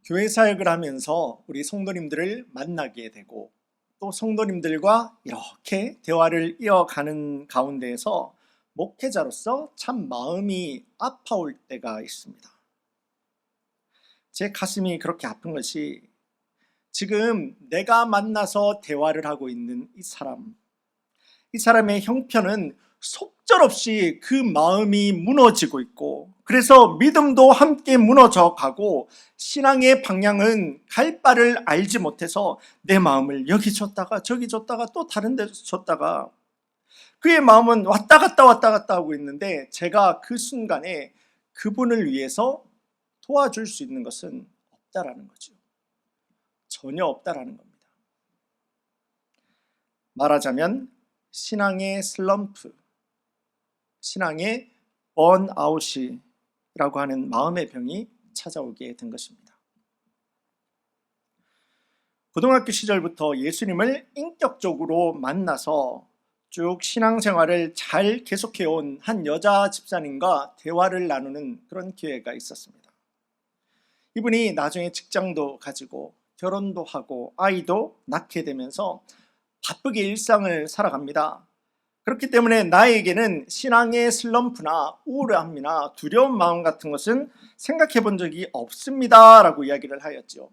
교회 사역을 하면서 우리 성도님들을 만나게 되고 또 성도님들과 이렇게 대화를 이어가는 가운데에서 목회자로서 참 마음이 아파올 때가 있습니다. 제 가슴이 그렇게 아픈 것이 지금 내가 만나서 대화를 하고 있는 이 사람의 형편은 속절없이 그 마음이 무너지고 있고, 그래서 믿음도 함께 무너져 가고 신앙의 방향은 갈 바를 알지 못해서 내 마음을 여기 줬다가 저기 줬다가 또 다른 데 줬다가 그의 마음은 왔다 갔다 하고 있는데, 제가 그 순간에 그분을 위해서 도와줄 수 있는 것은 없다라는 거죠. 전혀 없다라는 겁니다. 말하자면 신앙의 슬럼프, 신앙의 번아웃이라고 하는 마음의 병이 찾아오게 된 것입니다. 고등학교 시절부터 예수님을 인격적으로 만나서 쭉 신앙생활을 잘 계속해온 한 여자 집사님과 대화를 나누는 그런 기회가 있었습니다. 이분이 나중에 직장도 가지고 결혼도 하고 아이도 낳게 되면서 바쁘게 일상을 살아갑니다. 그렇기 때문에 나에게는 신앙의 슬럼프나 우울함이나 두려운 마음 같은 것은 생각해 본 적이 없습니다 라고 이야기를 하였죠.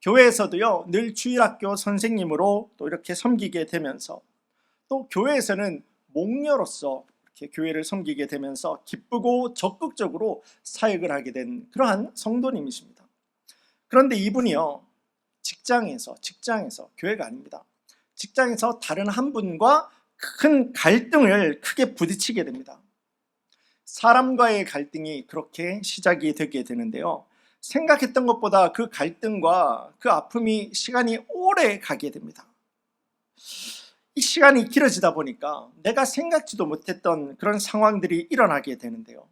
교회에서도요, 늘 주일학교 선생님으로 또 이렇게 섬기게 되면서, 또 교회에서는 목녀로서 이렇게 교회를 섬기게 되면서 기쁘고 적극적으로 사역을 하게 된 그러한 성도님이십니다. 그런데 이분이요, 직장에서 교회가 아닙니다. 직장에서 다른 한 분과 큰 갈등을 크게 부딪히게 됩니다. 사람과의 갈등이 그렇게 시작이 되게 되는데요, 생각했던 것보다 그 갈등과 그 아픔이 시간이 오래 가게 됩니다. 이 시간이 길어지다 보니까 내가 생각지도 못했던 그런 상황들이 일어나게 되는데요,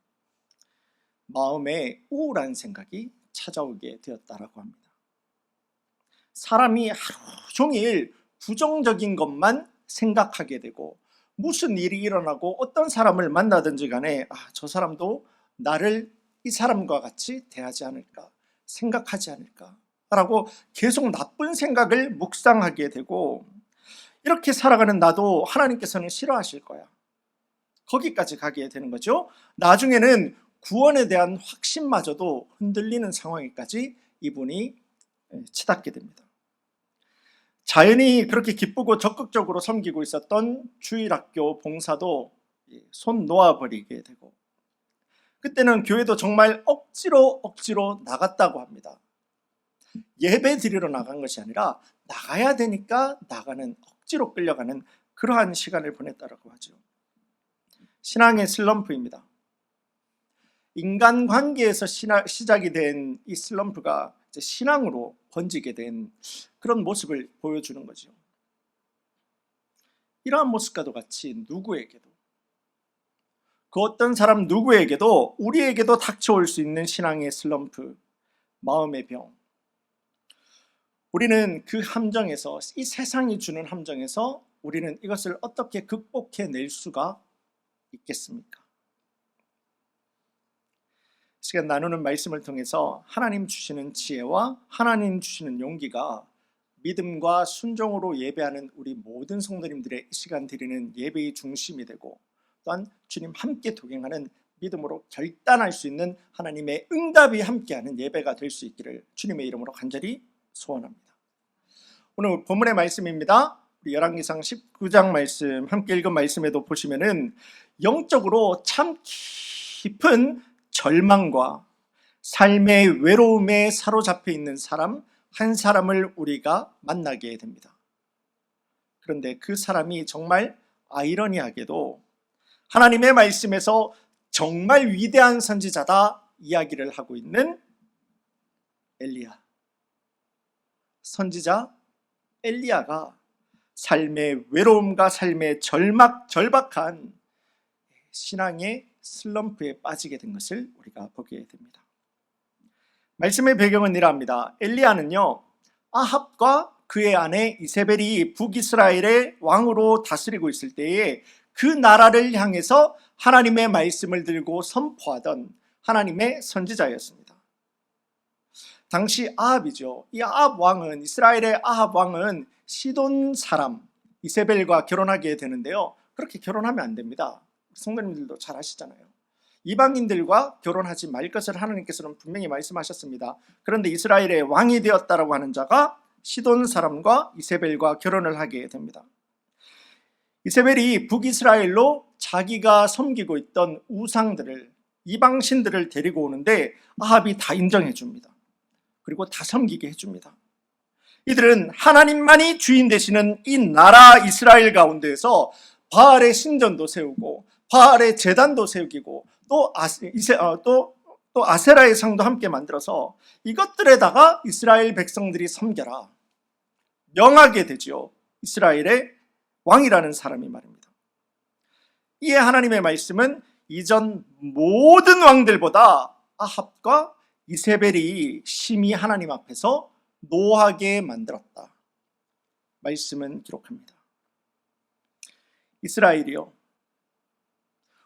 마음에 우울한 생각이 찾아오게 되었다라고 합니다. 사람이 하루 종일 부정적인 것만 생각하게 되고, 무슨 일이 일어나고 어떤 사람을 만나든지 간에 저 사람도 나를 이 사람과 같이 대하지 않을까, 생각하지 않을까 라고 계속 나쁜 생각을 묵상하게 되고, 이렇게 살아가는 나도 하나님께서는 싫어하실 거야, 거기까지 가게 되는 거죠. 나중에는 구원에 대한 확신마저도 흔들리는 상황에까지 이분이 치닫게 됩니다. 자연히 그렇게 기쁘고 적극적으로 섬기고 있었던 주일학교 봉사도 손 놓아버리게 되고, 그때는 교회도 정말 억지로 나갔다고 합니다. 예배 드리러 나간 것이 아니라 나가야 되니까 나가는, 억지로 끌려가는 그러한 시간을 보냈다고 하죠. 신앙의 슬럼프입니다. 인간관계에서 시작이 된 이 슬럼프가 신앙으로 번지게 된 그런 모습을 보여주는 거죠. 이러한 모습과도 같이 누구에게도, 그 어떤 사람 누구에게도, 우리에게도 닥쳐올 수 있는 신앙의 슬럼프, 마음의 병, 우리는 그 함정에서, 이 세상이 주는 함정에서 우리는 이것을 어떻게 극복해낼 수가 있겠습니까? 시간 나누는 말씀을 통해서 하나님 주시는 지혜와 하나님 주시는 용기가 믿음과 순종으로 예배하는 우리 모든 성도님들의 이 시간 드리는 예배의 중심이 되고, 또한 주님 함께 동행하는 믿음으로 결단할 수 있는 하나님의 응답이 함께하는 예배가 될 수 있기를 주님의 이름으로 간절히 소원합니다. 오늘 본문의 말씀입니다. 우리 열왕기상 19장 말씀 함께 읽은 말씀에도 보시면은 영적으로 참 깊은 절망과 삶의 외로움에 사로잡혀 있는 사람 한 사람을 우리가 만나게 됩니다. 그런데 그 사람이 정말 아이러니하게도 하나님의 말씀에서 정말 위대한 선지자다 이야기를 하고 있는 엘리야, 선지자 엘리야가 삶의 외로움과 삶의 절박한 신앙의 슬럼프에 빠지게 된 것을 우리가 보게 됩니다. 말씀의 배경은 이러합니다. 엘리야는요, 아합과 그의 아내 이세벨이 북이스라엘의 왕으로 다스리고 있을 때에 그 나라를 향해서 하나님의 말씀을 들고 선포하던 하나님의 선지자였습니다. 당시 아합이죠. 이 아합 왕은, 이스라엘의 아합 왕은 시돈 사람 이세벨과 결혼하게 되는데요. 그렇게 결혼하면 안 됩니다. 성도님들도 잘 아시잖아요. 이방인들과 결혼하지 말 것을 하나님께서는 분명히 말씀하셨습니다. 그런데 이스라엘의 왕이 되었다라고 하는 자가 시돈 사람과 이세벨과 결혼을 하게 됩니다. 이세벨이 북이스라엘로 자기가 섬기고 있던 우상들을, 이방신들을 데리고 오는데 아합이 다 인정해 줍니다. 그리고 다 섬기게 해줍니다. 이들은 하나님만이 주인 되시는 이 나라 이스라엘 가운데에서 바알의 신전도 세우고 바알의 제단도 세우고 또 아세라의 상도 함께 만들어서 이것들에다가 이스라엘 백성들이 섬겨라 명하게 되지요. 이스라엘의 왕이라는 사람이 말입니다. 이에 하나님의 말씀은 이전 모든 왕들보다 아합과 이세벨이 심히 하나님 앞에서 노하게 만들었다. 말씀은 기록합니다. 이스라엘이요,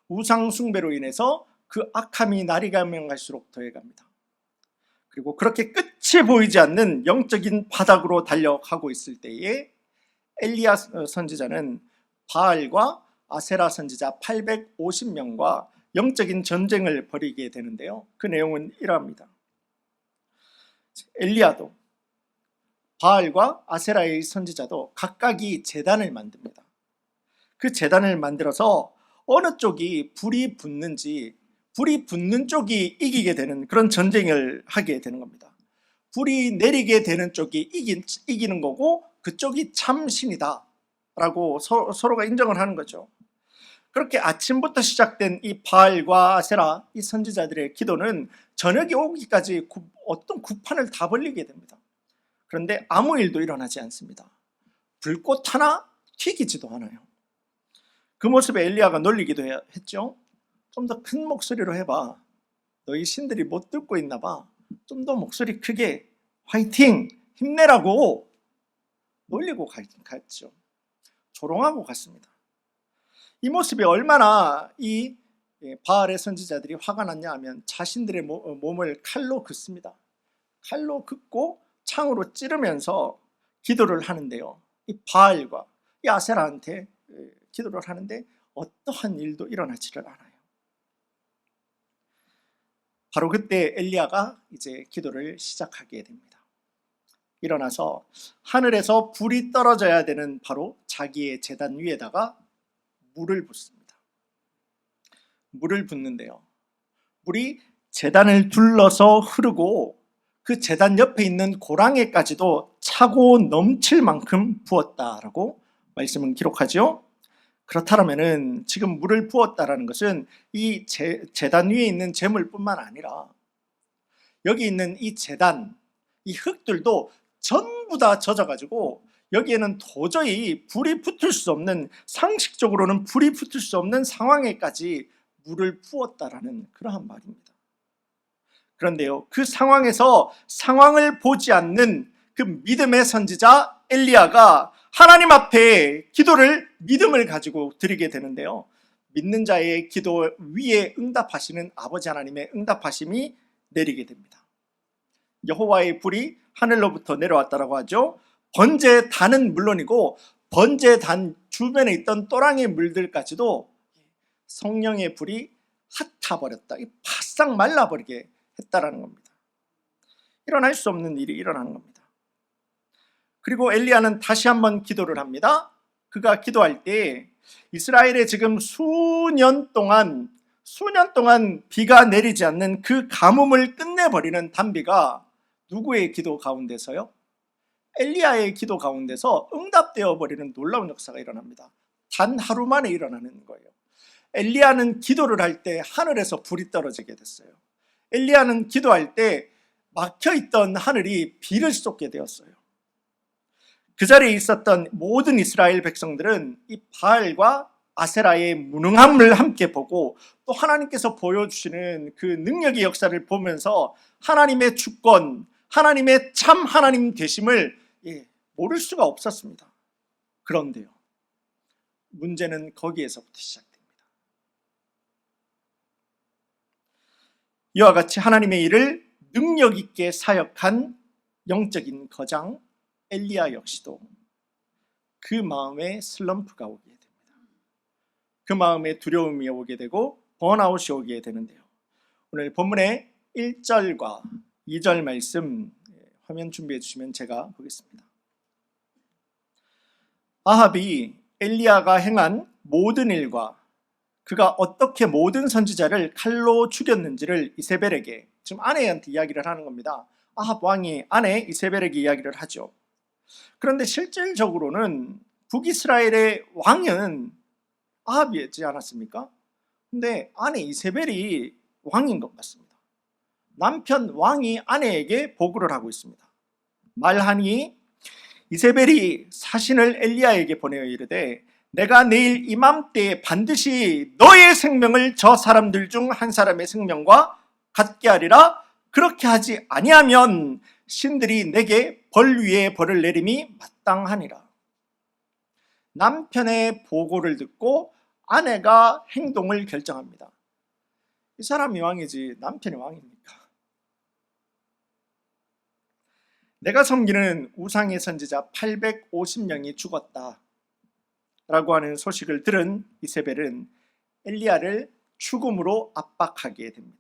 우상 숭배로 인해서 그 악함이 날이 가면 갈수록 더해갑니다. 그리고 그렇게 끝이 보이지 않는 영적인 바닥으로 달려가고 있을 때에 엘리야 선지자는 바알과 아세라 선지자 850명과 영적인 전쟁을 벌이게 되는데요. 그 내용은 이러합니다. 엘리야도 바알과 아세라의 선지자도 각각이 제단을 만듭니다. 그 제단을 만들어서 어느 쪽이 불이 붙는지, 불이 붙는 쪽이 이기게 되는 그런 전쟁을 하게 되는 겁니다. 불이 내리게 되는 쪽이 이기는 거고 그쪽이 참 신이다 라고 서로가 인정을 하는 거죠. 그렇게 아침부터 시작된 이 바알과 아세라, 이 선지자들의 기도는 저녁이 오기까지 어떤 구판을 다 벌리게 됩니다. 그런데 아무 일도 일어나지 않습니다. 불꽃 하나 튀기지도 않아요. 그 모습에 엘리야가 놀리기도 했죠. 좀 더 큰 목소리로 해봐. 너희 신들이 못 듣고 있나 봐. 좀 더 목소리 크게 화이팅! 힘내라고 놀리고 갔죠. 조롱하고 갔습니다. 이 모습이 얼마나 이 바알의 선지자들이 화가 났냐 하면 자신들의 몸을 칼로 긋습니다. 칼로 긋고 창으로 찌르면서 기도를 하는데요. 이 바알과 이 아세라한테 기도를 하는데 어떠한 일도 일어나지를 않아요. 바로 그때 엘리야가 이제 기도를 시작하게 됩니다. 일어나서 하늘에서 불이 떨어져야 되는 바로 자기의 제단 위에다가 물을 붓습니다. 물을 붓는데요. 물이 제단을 둘러서 흐르고 그 제단 옆에 있는 고랑에까지도 차고 넘칠 만큼 부었다라고 말씀은 기록하죠. 그렇다면은 지금 물을 부었다라는 것은 이 제단 위에 있는 재물뿐만 아니라 여기 있는 이 제단, 이 흙들도 전부 다 젖어가지고 여기에는 도저히 불이 붙을 수 없는, 상식적으로는 불이 붙을 수 없는 상황에까지 물을 부었다라는 그러한 말입니다. 그런데요, 그 상황에서 상황을 보지 않는 그 믿음의 선지자 엘리야가 하나님 앞에 기도를, 믿음을 가지고 드리게 되는데요, 믿는 자의 기도 위에 응답하시는 아버지 하나님의 응답하심이 내리게 됩니다. 여호와의 불이 하늘로부터 내려왔다라고 하죠. 번제단은 물론이고 번제단 주변에 있던 또랑의 물들까지도 성령의 불이 핫타버렸다, 바싹 말라버리게 했다라는 겁니다. 일어날 수 없는 일이 일어나는 겁니다. 그리고 엘리야는 다시 한번 기도를 합니다. 그가 기도할 때 이스라엘에 지금 수년 동안 비가 내리지 않는 그 가뭄을 끝내버리는 단비가 누구의 기도 가운데서요? 엘리야의 기도 가운데서 응답되어 버리는 놀라운 역사가 일어납니다. 단 하루 만에 일어나는 거예요. 엘리야는 기도를 할 때 하늘에서 불이 떨어지게 됐어요. 엘리야는 기도할 때 막혀있던 하늘이 비를 쏟게 되었어요. 그 자리에 있었던 모든 이스라엘 백성들은 이 바알과 아세라의 무능함을 함께 보고 또 하나님께서 보여주시는 그 능력의 역사를 보면서 하나님의 주권, 하나님의 참 하나님 되심을 모를 수가 없었습니다. 그런데요, 문제는 거기에서부터 시작됩니다. 이와 같이 하나님의 일을 능력 있게 사역한 영적인 거장 엘리야 역시도 그 마음에 슬럼프가 오게 됩니다. 그 마음에 두려움이 오게 되고 번아웃이 오게 되는데요. 오늘 본문의 1절과 2절 말씀 화면 준비해 주시면 제가 보겠습니다. 아합이 엘리야가 행한 모든 일과 그가 어떻게 모든 선지자를 칼로 죽였는지를 이세벨에게, 지금 아내한테 이야기를 하는 겁니다. 아합 왕이 아내 이세벨에게 이야기를 하죠. 그런데 실질적으로는 북이스라엘의 왕은 아합이었지 않았습니까? 근데 아내 이세벨이 왕인 것 같습니다. 남편 왕이 아내에게 보고를 하고 있습니다. 말하니 이세벨이 사신을 엘리야에게 보내어 이르되 내가 내일 이맘때에 반드시 너의 생명을 저 사람들 중 한 사람의 생명과 같게 하리라. 그렇게 하지 아니하면 신들이 내게 벌 위에 벌을 내림이 마땅하니라. 남편의 보고를 듣고 아내가 행동을 결정합니다. 이 사람이 왕이지 남편이 왕입니까? 내가 섬기는 우상의 선지자 850명이 죽었다 라고 하는 소식을 들은 이세벨은 엘리야를 죽음으로 압박하게 됩니다.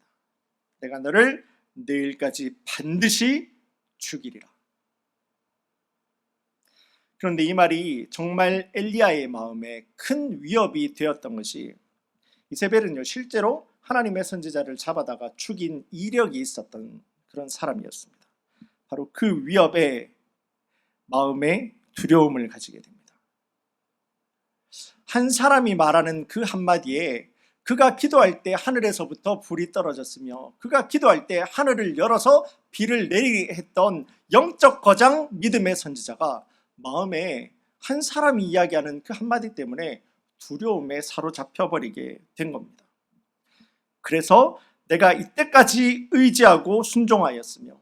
내가 너를 내일까지 반드시 죽이리라. 그런데 이 말이 정말 엘리야의 마음에 큰 위협이 되었던 것이, 이세벨은요 실제로 하나님의 선지자를 잡아다가 죽인 이력이 있었던 그런 사람이었습니다. 바로 그 위협에 마음에 두려움을 가지게 됩니다. 한 사람이 말하는 그 한마디에 그가 기도할 때 하늘에서부터 불이 떨어졌으며 그가 기도할 때 하늘을 열어서 비를 내리게 했던 영적 거장 믿음의 선지자가 마음에 한 사람이 이야기하는 그 한마디 때문에 두려움에 사로잡혀 버리게 된 겁니다. 그래서 내가 이때까지 의지하고 순종하였으며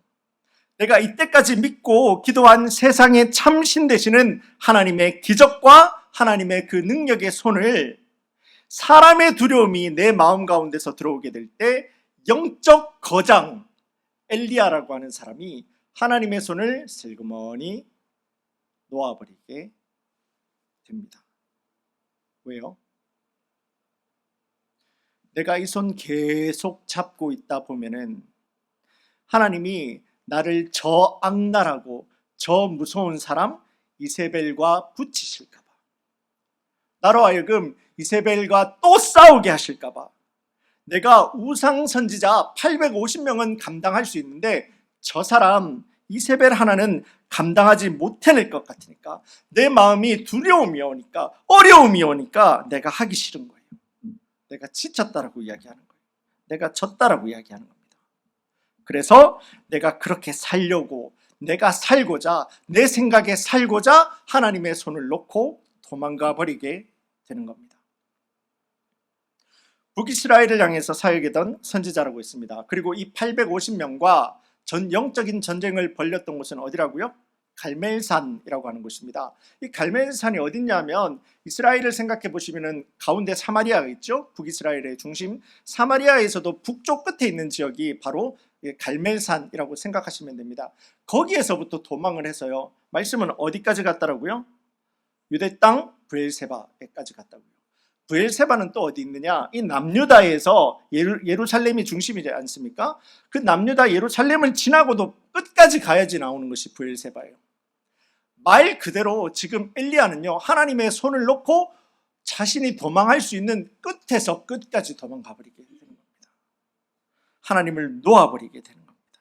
내가 이때까지 믿고 기도한 세상의 참신 되시는 하나님의 기적과 하나님의 그 능력의 손을, 사람의 두려움이 내 마음 가운데서 들어오게 될 때 영적 거장 엘리야라고 하는 사람이 하나님의 손을 슬그머니 놓아버리게 됩니다. 왜요? 내가 이 손 계속 잡고 있다 보면은 하나님이 나를 저 악랄하고 저 무서운 사람 이세벨과 붙이실까봐, 나로 하여금 이세벨과 또 싸우게 하실까봐, 내가 우상 선지자 850명은 감당할 수 있는데 저 사람 이세벨 하나는 감당하지 못해낼 것 같으니까 내 마음이 두려움이 오니까, 어려움이 오니까 내가 하기 싫은 거예요. 내가 지쳤다라고 이야기하는 거예요. 내가 졌다라고 이야기하는 겁니다. 그래서 내가 그렇게 살려고, 내가 살고자, 내 생각에 살고자 하나님의 손을 놓고 도망가 버리게 되는 겁니다. 북이스라엘을 향해서 사역했던 선지자라고 있습니다. 그리고 이 850명과 영적인 전쟁을 벌였던 곳은 어디라고요? 갈멜산이라고 하는 곳입니다. 이 갈멜산이 어딨냐면 이스라엘을 생각해 보시면은 가운데 사마리아가 있죠. 북이스라엘의 중심 사마리아에서도 북쪽 끝에 있는 지역이 바로 갈멜산이라고 생각하시면 됩니다. 거기에서부터 도망을 해서요, 말씀은 어디까지 갔다라고요? 유대 땅 브엘세바에까지 갔다고요. 브엘세바는 또 어디 있느냐? 이 남유다에서 예루살렘이 중심이지 않습니까? 그 남유다 예루살렘을 지나고도 끝까지 가야지 나오는 것이 브엘세바예요. 말 그대로 지금 엘리야는요 하나님의 손을 놓고 자신이 도망할 수 있는 끝에서 끝까지 도망가 버리게 되는 겁니다. 하나님을 놓아버리게 되는 겁니다.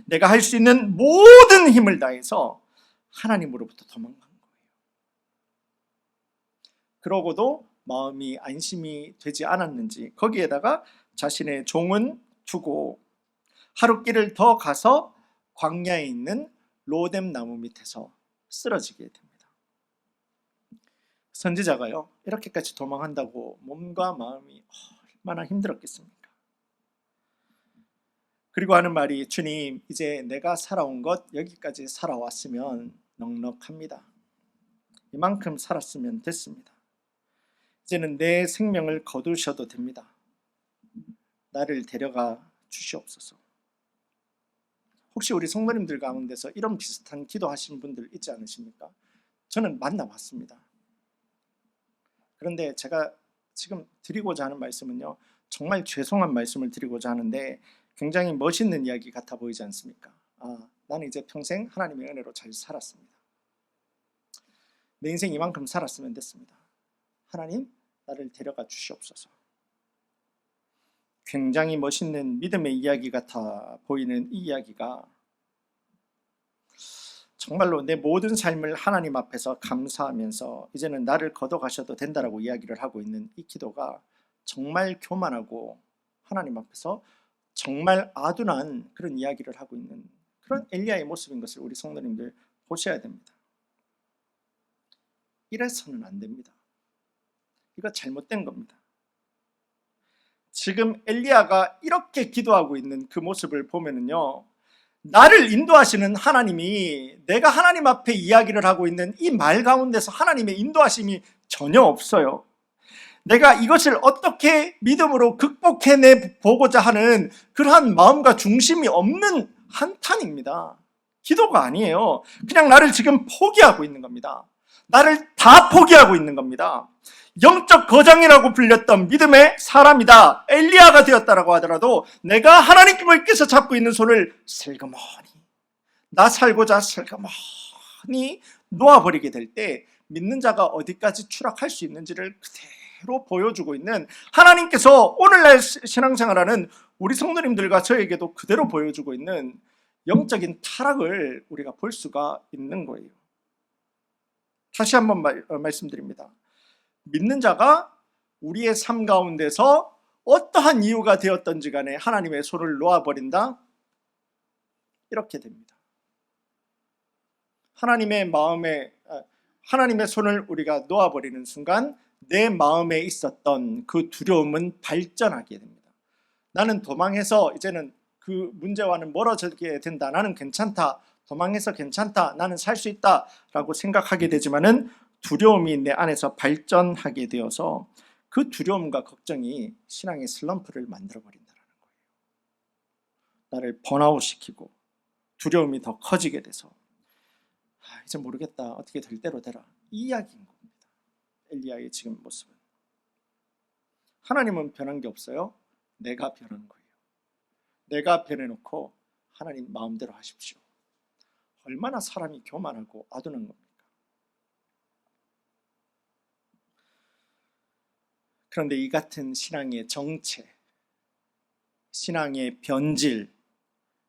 내가 할 수 있는 모든 힘을 다해서 하나님으로부터 도망간 거예요. 그러고도 마음이 안심이 되지 않았는지 거기에다가 자신의 종은 두고 하룻길을 더 가서 광야에 있는 로뎀 나무 밑에서 쓰러지게 됩니다. 선지자가요 이렇게까지 도망한다고 몸과 마음이 얼마나 힘들었겠습니까? 그리고 하는 말이, 주님 이제 내가 살아온 것 여기까지 살아왔으면 넉넉합니다. 이만큼 살았으면 됐습니다. 이제는 내 생명을 거두셔도 됩니다. 나를 데려가 주시옵소서. 혹시 우리 성도님들 가운데서 이런 비슷한 기도하신 분들 있지 않으십니까? 저는 만나봤습니다. 그런데 제가 지금 드리고자 하는 말씀은요, 정말 죄송한 말씀을 드리고자 하는데 굉장히 멋있는 이야기 같아 보이지 않습니까? 나는 이제 평생 하나님의 은혜로 잘 살았습니다. 내 인생 이만큼 살았으면 됐습니다. 하나님, 나를 데려가 주시옵소서. 굉장히 멋있는 믿음의 이야기 같아 보이는 이 이야기가 정말로 내 모든 삶을 하나님 앞에서 감사하면서 이제는 나를 걷어가셔도 된다라고 이야기를 하고 있는 이 기도가 정말 교만하고 하나님 앞에서 정말 아둔한 그런 이야기를 하고 있는 그런 엘리야의 모습인 것을 우리 성도님들 보셔야 됩니다. 이래서는 안 됩니다. 이거 잘못된 겁니다. 지금 엘리야가 이렇게 기도하고 있는 그 모습을 보면은요, 나를 인도하시는 하나님이, 내가 하나님 앞에 이야기를 하고 있는 이 말 가운데서 하나님의 인도하심이 전혀 없어요. 내가 이것을 어떻게 믿음으로 극복해내 보고자 하는 그러한 마음과 중심이 없는 한탄입니다. 기도가 아니에요. 그냥 나를 지금 포기하고 있는 겁니다. 나를 다 포기하고 있는 겁니다. 영적 거장이라고 불렸던 믿음의 사람이다, 엘리야가 되었다라고 하더라도 내가 하나님께서 잡고 있는 손을 슬그머니, 나 살고자 슬그머니 놓아버리게 될 때 믿는 자가 어디까지 추락할 수 있는지를 그대로 보여주고 있는 하나님께서 오늘날 신앙생활하는 우리 성도님들과 저에게도 그대로 보여주고 있는 영적인 타락을 우리가 볼 수가 있는 거예요. 다시 한번 말씀드립니다. 믿는 자가 우리의 삶 가운데서 어떠한 이유가 되었던지 간에 하나님의 손을 놓아버린다? 이렇게 됩니다. 하나님의 손을 우리가 놓아버리는 순간 내 마음에 있었던 그 두려움은 발전하게 됩니다. 나는 도망해서 이제는 그 문제와는 멀어지게 된다. 나는 괜찮다. 도망해서 괜찮다. 나는 살 수 있다. 라고 생각하게 되지만은 두려움이 내 안에서 발전하게 되어서 그 두려움과 걱정이 신앙의 슬럼프를 만들어버린다는 거예요. 나를 번아웃시키고 두려움이 더 커지게 돼서 이제 모르겠다. 어떻게 될 대로 되라. 이 이야기인 겁니다. 엘리야의 지금 모습은. 하나님은 변한 게 없어요. 내가 변한 거예요. 내가 변해놓고 하나님 마음대로 하십시오. 얼마나 사람이 교만하고 아둔한 겁니까? 그런데 이 같은 신앙의 정체, 신앙의 변질,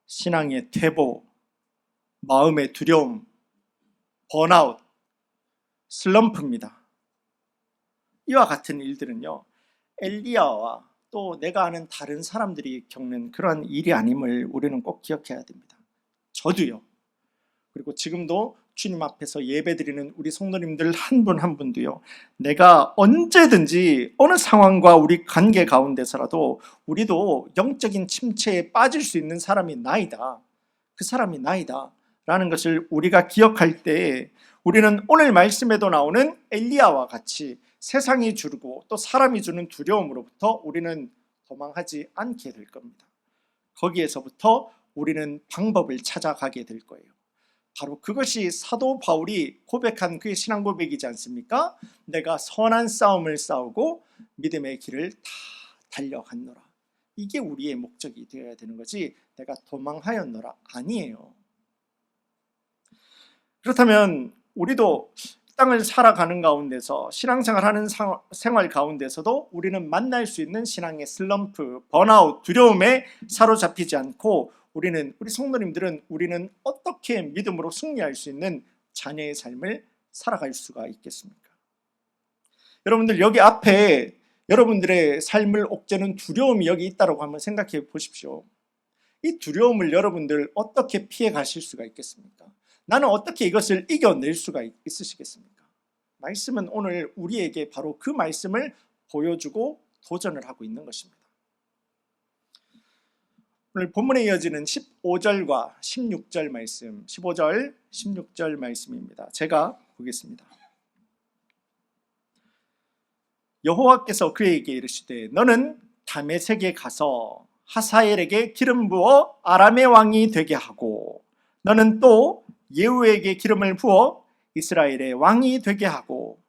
신앙의 퇴보, 마음의 두려움, 번아웃, 슬럼프입니다. 이와 같은 일들은요, 엘리야와 또 내가 아는 다른 사람들이 겪는 그런 일이 아님을 우리는 꼭 기억해야 됩니다. 저도요. 그리고 지금도 주님 앞에서 예배드리는 우리 성도님들 한 분 한 분도요, 내가 언제든지 어느 상황과 우리 관계 가운데서라도 우리도 영적인 침체에 빠질 수 있는 사람이 나이다, 그 사람이 나이다 라는 것을 우리가 기억할 때 우리는 오늘 말씀에도 나오는 엘리야와 같이 세상이 주고 또 사람이 주는 두려움으로부터 우리는 도망하지 않게 될 겁니다. 거기에서부터 우리는 방법을 찾아가게 될 거예요. 바로 그것이 사도 바울이 고백한 그의 신앙 고백이지 않습니까? 내가 선한 싸움을 싸우고 믿음의 길을 다 달려갔노라. 이게 우리의 목적이 되어야 되는 거지, 내가 도망하였노라 아니에요. 그렇다면 우리도 땅을 살아가는 가운데서 신앙생활하는 생활 가운데서도 우리는 만날 수 있는 신앙의 슬럼프, 번아웃, 두려움에 사로잡히지 않고 우리 성도님들은 우리는 어떻게 믿음으로 승리할 수 있는 자녀의 삶을 살아갈 수가 있겠습니까? 여러분들, 여기 앞에 여러분들의 삶을 옥죄는 두려움이 여기 있다고 한번 생각해 보십시오. 이 두려움을 여러분들 어떻게 피해 가실 수가 있겠습니까? 나는 어떻게 이것을 이겨낼 수가 있으시겠습니까? 말씀은 오늘 우리에게 바로 그 말씀을 보여주고 도전을 하고 있는 것입니다. 오늘 본문에 이어지는 15절과 16절 말씀, 15절, 16절 말씀입니다. 제가 보겠습니다. 여호와께서 그에게 이르시되 너는 다메섹에 가서 하사엘에게 기름 부어 아람의 왕이 되게 하고 너는 또 예후에게 기름을 부어 이스라엘의 왕이 되게 하고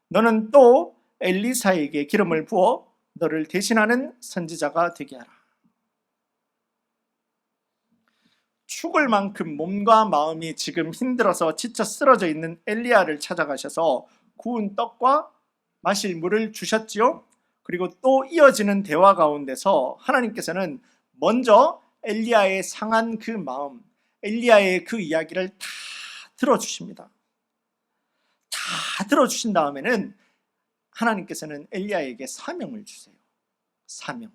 너는 또 엘리사에게 기름을 부어 너를 대신하는 선지자가 되게 하라. 죽을 만큼 몸과 마음이 지금 힘들어서 지쳐 쓰러져 있는 엘리야를 찾아가셔서 구운 떡과 마실 물을 주셨지요. 그리고 또 이어지는 대화 가운데서 하나님께서는 먼저 엘리야의 상한 그 마음, 엘리야의 그 이야기를 다 들어주십니다. 다 들어주신 다음에는 하나님께서는 엘리야에게 사명을 주세요. 사명.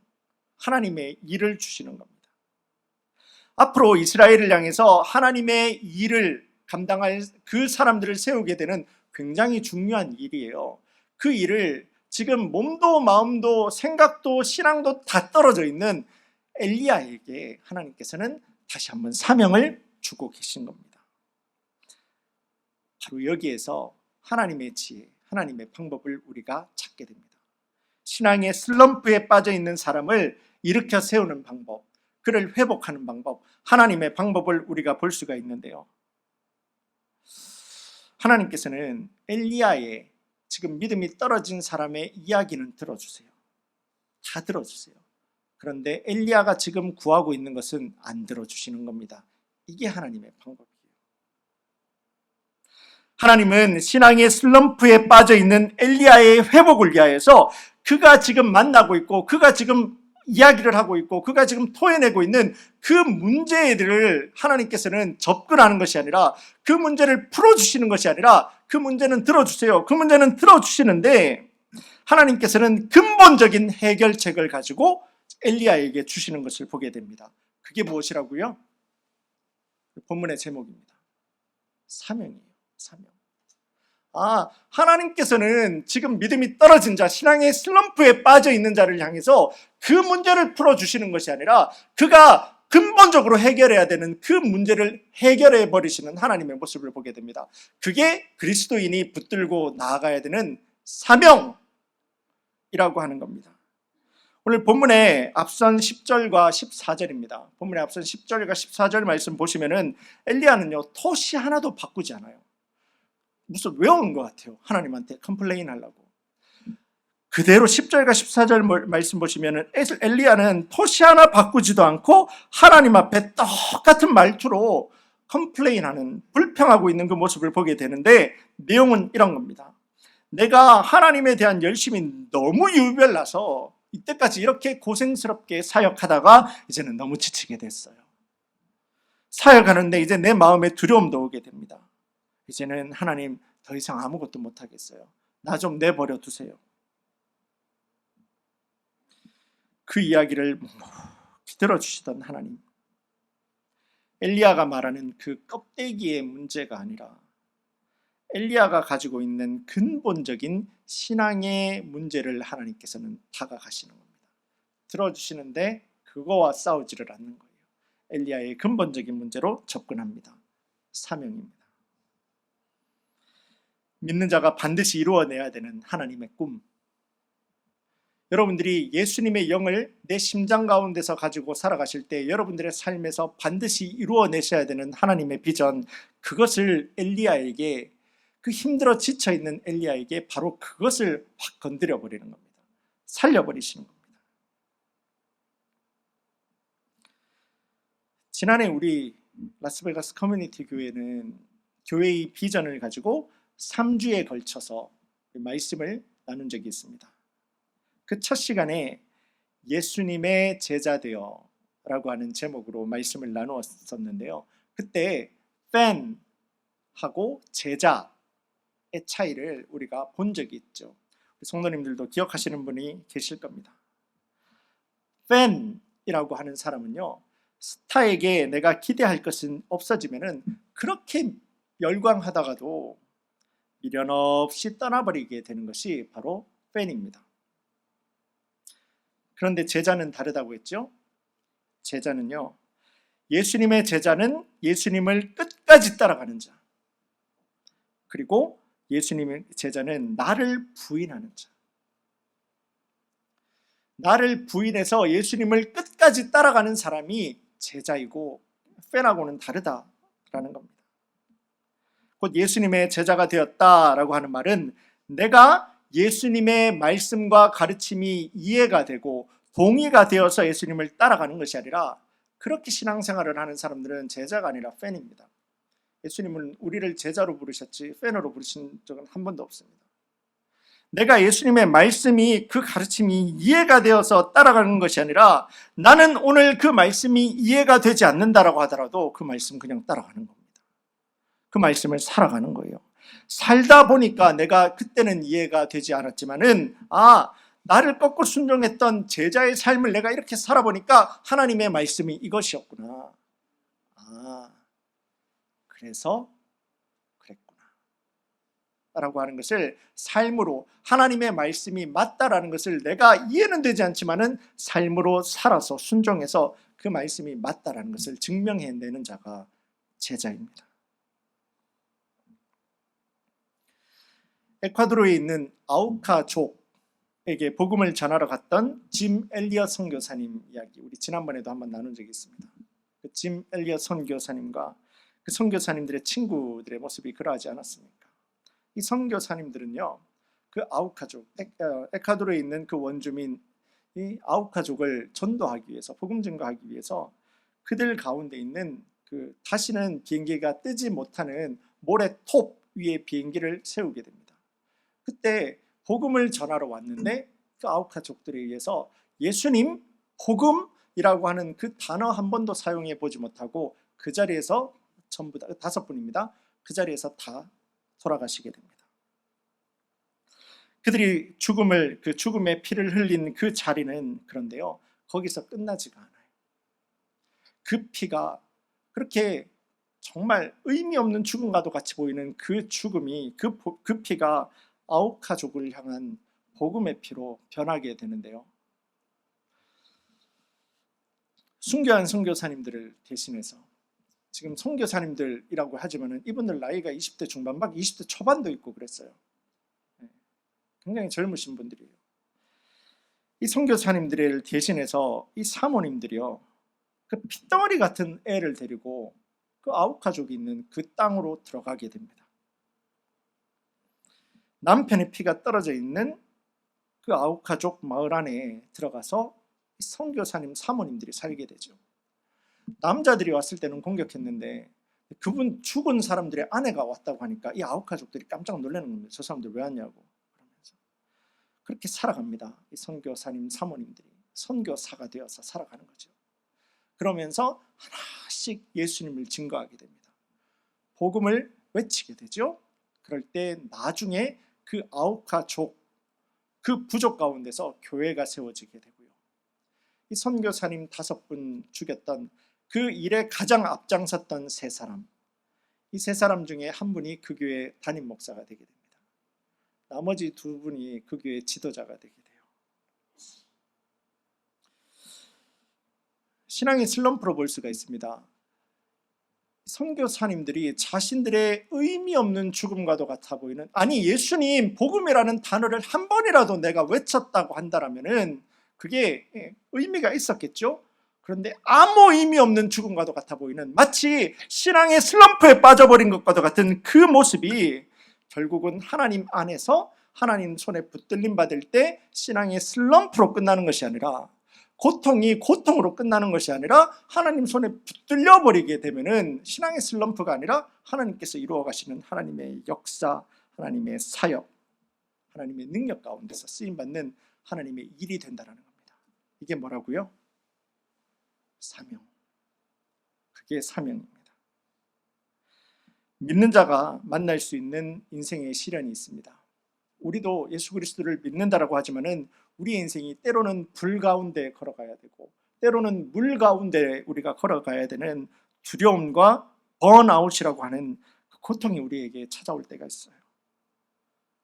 하나님의 일을 주시는 겁니다. 앞으로 이스라엘을 향해서 하나님의 일을 감당할 그 사람들을 세우게 되는 굉장히 중요한 일이에요. 그 일을 지금 몸도 마음도 생각도 신앙도 다 떨어져 있는 엘리야에게 하나님께서는 다시 한번 사명을 주고 계신 겁니다. 바로 여기에서 하나님의 지혜, 하나님의 방법을 우리가 찾게 됩니다. 신앙의 슬럼프에 빠져 있는 사람을 일으켜 세우는 방법, 그를 회복하는 방법, 하나님의 방법을 우리가 볼 수가 있는데요. 하나님께서는 엘리야의 지금 믿음이 떨어진 사람의 이야기는 들어주세요. 다 들어주세요. 그런데 엘리야가 지금 구하고 있는 것은 안 들어주시는 겁니다. 이게 하나님의 방법이에요. 하나님은 신앙의 슬럼프에 빠져 있는 엘리야의 회복을 위하여서 그가 지금 만나고 있고 그가 지금 이야기를 하고 있고 그가 지금 토해내고 있는 그 문제들을 하나님께서는 접근하는 것이 아니라 그 문제를 풀어주시는 것이 아니라 그 문제는 들어주세요. 그 문제는 들어주시는데 하나님께서는 근본적인 해결책을 가지고 엘리야에게 주시는 것을 보게 됩니다. 그게 무엇이라고요? 본문의 제목입니다. 사명이에요. 사명. 하나님께서는 지금 믿음이 떨어진 자, 신앙의 슬럼프에 빠져 있는 자를 향해서 그 문제를 풀어주시는 것이 아니라 그가 근본적으로 해결해야 되는 그 문제를 해결해 버리시는 하나님의 모습을 보게 됩니다. 그게 그리스도인이 붙들고 나아가야 되는 사명이라고 하는 겁니다. 오늘 본문의 앞선 10절과 14절입니다. 본문의 앞선 10절과 14절 말씀 보시면은 엘리야는요, 토시 하나도 바꾸지 않아요. 무슨 외우는 것 같아요. 하나님한테 컴플레인 하려고. 그대로 10절과 14절 말씀 보시면은 엘리야는 토시 하나 바꾸지도 않고 하나님 앞에 똑같은 말투로 컴플레인하는, 불평하고 있는 그 모습을 보게 되는데 내용은 이런 겁니다. 내가 하나님에 대한 열심이 너무 유별나서 이때까지 이렇게 고생스럽게 사역하다가 이제는 너무 지치게 됐어요. 사역하는데 이제 내 마음에 두려움도 오게 됩니다. 이제는 하나님 더 이상 아무것도 못하겠어요. 나 좀 내버려 두세요. 그 이야기를 들어주시던 하나님, 엘리야가 말하는 그 껍데기의 문제가 아니라 엘리야가 가지고 있는 근본적인 신앙의 문제를 하나님께서는 다가가시는 겁니다. 들어주시는데 그거와 싸우지를 않는 거예요. 엘리야의 근본적인 문제로 접근합니다. 사명입니다. 믿는 자가 반드시 이루어내야 되는 하나님의 꿈. 여러분들이 예수님의 영을 내 심장 가운데서 가지고 살아가실 때 여러분들의 삶에서 반드시 이루어내셔야 되는 하나님의 비전, 그것을 엘리야에게, 그 힘들어 지쳐있는 엘리야에게 바로 그것을 확 건드려 버리는 겁니다. 살려버리시는 겁니다. 지난해 우리 라스베가스 커뮤니티 교회는 교회의 비전을 가지고 3주에 걸쳐서 말씀을 나눈 적이 있습니다. 그 첫 시간에 예수님의 제자 되어 라고 하는 제목으로 말씀을 나누었었는데요. 그때 팬하고 제자의 차이를 우리가 본 적이 있죠. 성도님들도 기억하시는 분이 계실 겁니다. 팬이라고 하는 사람은요, 스타에게 내가 기대할 것은 없어지면은 그렇게 열광하다가도 미련 없이 떠나버리게 되는 것이 바로 팬입니다. 그런데 제자는 다르다고 했죠. 제자는요, 예수님의 제자는 예수님을 끝까지 따라가는 자, 그리고 예수님의 제자는 나를 부인하는 자. 나를 부인해서 예수님을 끝까지 따라가는 사람이 제자이고 팬하고는 다르다라는 겁니다. 곧 예수님의 제자가 되었다라고 하는 말은 내가 예수님의 말씀과 가르침이 이해가 되고 동의가 되어서 예수님을 따라가는 것이 아니라, 그렇게 신앙생활을 하는 사람들은 제자가 아니라 팬입니다. 예수님은 우리를 제자로 부르셨지 팬으로 부르신 적은 한 번도 없습니다. 내가 예수님의 말씀이, 그 가르침이 이해가 되어서 따라가는 것이 아니라, 나는 오늘 그 말씀이 이해가 되지 않는다라고 하더라도 그 말씀 그냥 따라가는 겁니다. 그 말씀을 살아가는 거예요. 살다 보니까 내가 그때는 이해가 되지 않았지만은, 나를 꺾고 순종했던 제자의 삶을 내가 이렇게 살아보니까 하나님의 말씀이 이것이었구나. 그래서 그랬구나 라고 하는 것을 삶으로, 하나님의 말씀이 맞다라는 것을 내가 이해는 되지 않지만은 삶으로 살아서 순종해서 그 말씀이 맞다라는 것을 증명해내는 자가 제자입니다. 에콰도르에 있는 아우카족에게 복음을 전하러 갔던 짐 엘리엇 선교사님 이야기, 우리 지난번에도 한번 나눈 적이 있습니다. 그 짐 엘리엇 선교사님과 그 선교사님들의 친구들의 모습이 그러하지 않았습니까? 이 선교사님들은요, 그 아우카족, 에콰도르에 있는 그 원주민 이 아우카족을 전도하기 위해서, 복음 전가하기 위해서 그들 가운데 있는 그 다시는 비행기가 뜨지 못하는 모래톱 위에 비행기를 세우게 됩니다. 그때 복음을 전하러 왔는데 그 아우카족들에 의해서 예수님, 복음이라고 하는 그 단어 한 번도 사용해 보지 못하고 그 자리에서 전부 다 5분입니다. 그 자리에서 다 돌아가시게 됩니다. 그들이 그 죽음의 피를 흘린 그 자리는, 그런데요, 거기서 끝나지가 않아요. 그 피가 그렇게 정말 의미 없는 죽음과도 같이 보이는 그 죽음이, 그 피가 아우카족을 향한 복음의 피로 변하게 되는데요. 순교한 선교사님들을 대신해서, 지금 선교사님들이라고 하지만은 이분들 나이가 20대 중반밖 20대 초반도 있고 그랬어요. 굉장히 젊으신 분들이에요. 이 선교사님들을 대신해서 이 사모님들이요, 그 핏덩어리 같은 애를 데리고 그 아우카족이 있는 그 땅으로 들어가게 됩니다. 남편의 피가 떨어져 있는 그 아우카족 마을 안에 들어가서 선교사님 사모님들이 살게 되죠. 남자들이 왔을 때는 공격했는데 그분 죽은 사람들의 아내가 왔다고 하니까 이 아우카족들이 깜짝 놀라는 겁니다. 저 사람들 왜 왔냐고. 그러면서 그렇게 살아갑니다. 이 선교사님 사모님들이 선교사가 되어서 살아가는 거죠. 그러면서 하나씩 예수님을 증거하게 됩니다. 복음을 외치게 되죠. 그럴 때 나중에 그 아우카족, 그 부족 가운데서 교회가 세워지게 되고요. 이 선교사님 5분 죽였던 그 일에 가장 앞장섰던 3사람, 이 3사람 중에 한 분이 그 교회 담임 목사가 되게 됩니다. 나머지 2분이 그 교회 지도자가 되게 돼요. 신앙의 슬럼프로 볼 수가 있습니다. 선교사님들이 자신들의 의미 없는 죽음과도 같아 보이는, 아니 예수님 복음이라는 단어를 한 번이라도 내가 외쳤다고 한다라면은 그게 의미가 있었겠죠. 그런데 아무 의미 없는 죽음과도 같아 보이는, 마치 신앙의 슬럼프에 빠져버린 것과도 같은 그 모습이 결국은 하나님 안에서 하나님 손에 붙들림 받을 때 신앙의 슬럼프로 끝나는 것이 아니라, 고통이 고통으로 끝나는 것이 아니라 하나님 손에 붙들려 버리게 되면은 신앙의 슬럼프가 아니라 하나님께서 이루어 가시는 하나님의 역사, 하나님의 사역, 하나님의 능력 가운데서 쓰임 받는 하나님의 일이 된다는 겁니다. 이게 뭐라고요? 사명. 그게 사명입니다. 믿는 자가 만날 수 있는 인생의 시련이 있습니다. 우리도 예수 그리스도를 믿는다라고 하지만은 우리의 인생이 때로는 불 가운데 걸어가야 되고 때로는 물 가운데 우리가 걸어가야 되는 두려움과 번아웃이라고 하는 그 고통이 우리에게 찾아올 때가 있어요.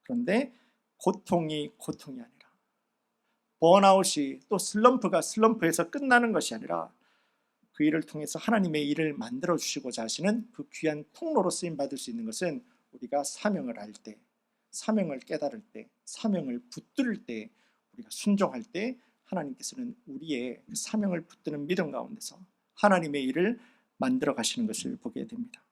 그런데 고통이 아니라, 번아웃이 또 슬럼프가 슬럼프에서 끝나는 것이 아니라 그 일을 통해서 하나님의 일을 만들어 주시고자 하시는 그 귀한 통로로 쓰임 받을 수 있는 것은 우리가 사명을 알 때, 사명을 깨달을 때, 사명을 붙들 때, 우리가 순종할 때 하나님께서는 우리의 사명을 붙드는 믿음 가운데서 하나님의 일을 만들어 가시는 것을 보게 됩니다.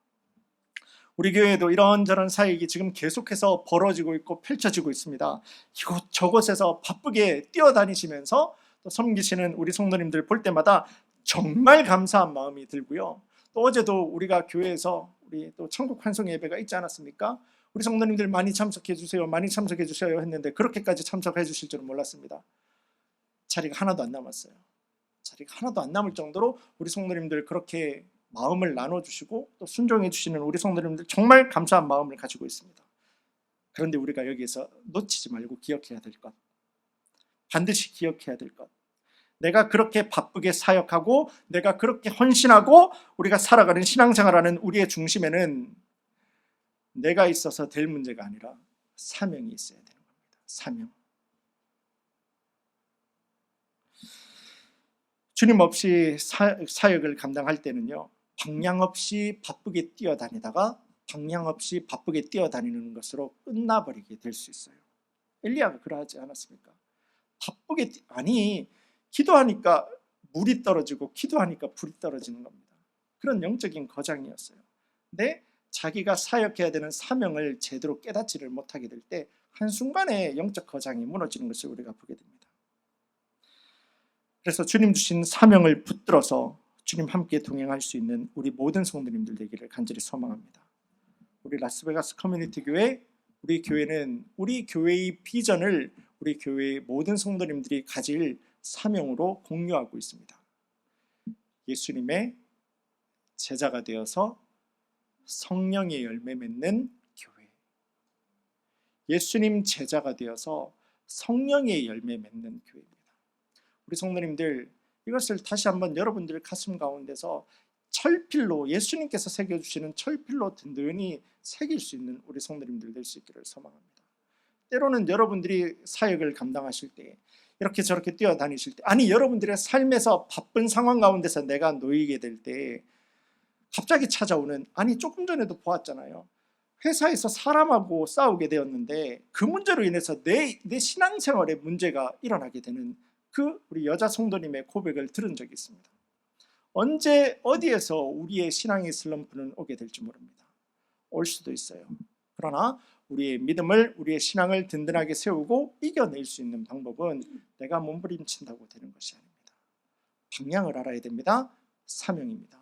우리 교회에도 이런저런 사역이 지금 계속해서 벌어지고 있고 펼쳐지고 있습니다. 이곳저곳에서 바쁘게 뛰어다니시면서 또 섬기시는 우리 성도님들 볼 때마다 정말 감사한 마음이 들고요. 또 어제도 우리가 교회에서 우리 또 천국 환송 예배가 있지 않았습니까? 우리 성도님들 많이 참석해 주세요, 많이 참석해 주셔요 했는데 그렇게까지 참석해 주실 줄은 몰랐습니다. 자리가 하나도 안 남았어요. 자리가 하나도 안 남을 정도로 우리 성도님들 그렇게 마음을 나눠주시고 또 순종해 주시는 우리 성도님들 정말 감사한 마음을 가지고 있습니다. 그런데 우리가 여기에서 놓치지 말고 기억해야 될 것, 반드시 기억해야 될 것, 내가 그렇게 바쁘게 사역하고 내가 그렇게 헌신하고 우리가 살아가는 신앙생활하는 우리의 중심에는 내가 있어서 될 문제가 아니라 사명이 있어야 되는 겁니다. 사명. 주님 없이 사역을 감당할 때는요, 방향 없이 바쁘게 뛰어다니다가 방향 없이 바쁘게 뛰어다니는 것으로 끝나버리게 될 수 있어요. 엘리야가 그러하지 않았습니까? 바쁘게 기도하니까 물이 떨어지고 기도하니까 불이 떨어지는 겁니다. 그런 영적인 거장이었어요. 근데 자기가 사역해야 되는 사명을 제대로 깨닫지를 못하게 될 때 한순간에 영적 거장이 무너지는 것을 우리가 보게 됩니다. 그래서 주님 주신 사명을 붙들어서 주님 함께 동행할 수 있는 우리 모든 성도님들 되기를 간절히 소망합니다. 우리 라스베가스 커뮤니티 교회, 우리 교회는 우리 교회의 비전을 우리 교회의 모든 성도님들이 가질 사명으로 공유하고 있습니다. 예수님의 제자가 되어서 성령의 열매 맺는 교회, 예수님 제자가 되어서 성령의 열매 맺는 교회입니다. 우리 성도님들, 이것을 다시 한번 여러분들 가슴 가운데서 철필로, 예수님께서 새겨주시는 철필로 든든히 새길 수 있는 우리 성도님들 될 수 있기를 소망합니다. 때로는 여러분들이 사역을 감당하실 때, 이렇게 저렇게 뛰어다니실 때, 아니 여러분들의 삶에서 바쁜 상황 가운데서 내가 놓이게 될 때 갑자기 찾아오는, 아니 조금 전에도 보았잖아요. 회사에서 사람하고 싸우게 되었는데 그 문제로 인해서 내 신앙생활에 문제가 일어나게 되는 그 우리 여자 성도님의 고백을 들은 적이 있습니다. 언제 어디에서 우리의 신앙의 슬럼프는 오게 될지 모릅니다. 올 수도 있어요. 그러나 우리의 믿음을, 우리의 신앙을 든든하게 세우고 이겨낼 수 있는 방법은 내가 몸부림친다고 되는 것이 아닙니다. 방향을 알아야 됩니다. 사명입니다.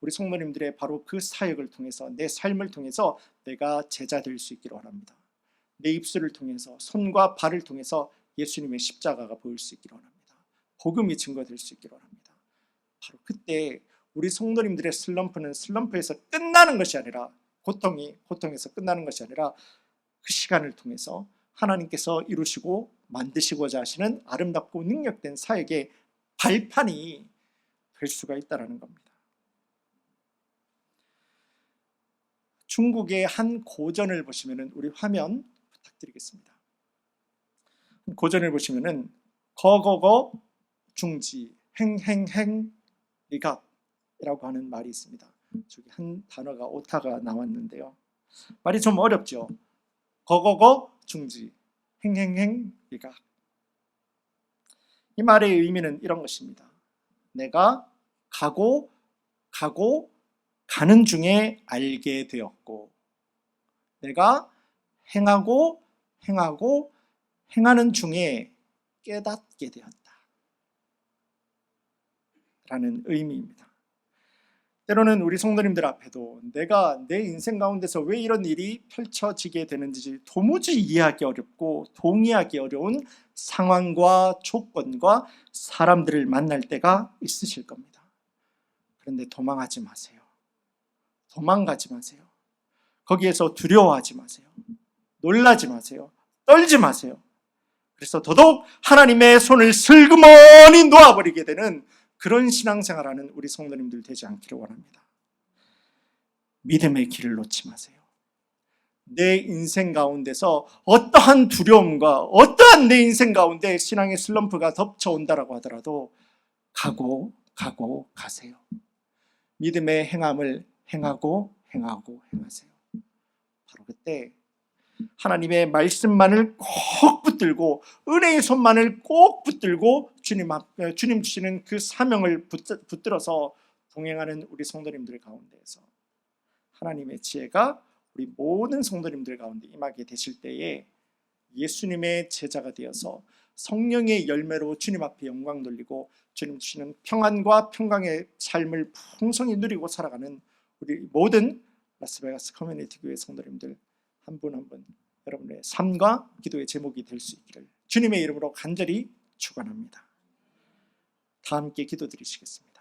우리 성도님들의 바로 그 사역을 통해서, 내 삶을 통해서 내가 제자 될 수 있기를 원합니다. 내 입술을 통해서, 손과 발을 통해서 예수님의 십자가가 보일 수 있기를 원합니다. 복음이 증거될 수 있기를 원합니다. 바로 그때 우리 성도님들의 슬럼프는 슬럼프에서 끝나는 것이 아니라, 고통에서 끝나는 것이 아니라 그 시간을 통해서 하나님께서 이루시고 만드시고자 하시는 아름답고 능력된 사역의 발판이 될 수가 있다는 겁니다. 중국의 한 고전을 보시면, 우리 화면 부탁드리겠습니다. 고전을 보시면은 거거거 중지 행행행 리각이라고 하는 말이 있습니다. 저기 한 단어가 오타가 나왔는데요. 말이 좀 어렵죠. 거거거 중지 행행행 리각. 이 말의 의미는 이런 것입니다. 내가 가는 중에 알게 되었고, 내가 행하는 중에 깨닫게 되었다 라는 의미입니다. 때로는 우리 성도님들 앞에도 내가 내 인생 가운데서 왜 이런 일이 펼쳐지게 되는지 도무지 이해하기 어렵고 동의하기 어려운 상황과 조건과 사람들을 만날 때가 있으실 겁니다. 그런데 도망하지 마세요. 도망가지 마세요. 거기에서 두려워하지 마세요. 놀라지 마세요. 떨지 마세요. 그래서 더더욱 하나님의 손을 슬그머니 놓아버리게 되는 그런 신앙생활하는 우리 성도님들 되지 않기를 원합니다. 믿음의 길을 놓지 마세요. 내 인생 가운데서 어떠한 두려움과 어떠한 내 인생 가운데 신앙의 슬럼프가 덮쳐온다라고 하더라도 가세요. 믿음의 행함을 행하세요. 바로 그때 하나님의 말씀만을 꼭 붙들고 은혜의 손만을 꼭 붙들고 주님 주시는 그 사명을 붙들어서 동행하는 우리 성도님들 가운데에서 하나님의 지혜가 우리 모든 성도님들 가운데 임하게 되실 때에 예수님의 제자가 되어서 성령의 열매로 주님 앞에 영광 돌리고 주님 주시는 평안과 평강의 삶을 풍성히 누리고 살아가는 우리 모든 라스베가스 커뮤니티 교회 성도님들 한 분 한 분 여러분의 삶과 기도의 제목이 될 수 있기를 주님의 이름으로 간절히 축원합니다. 다 함께 기도드리시겠습니다.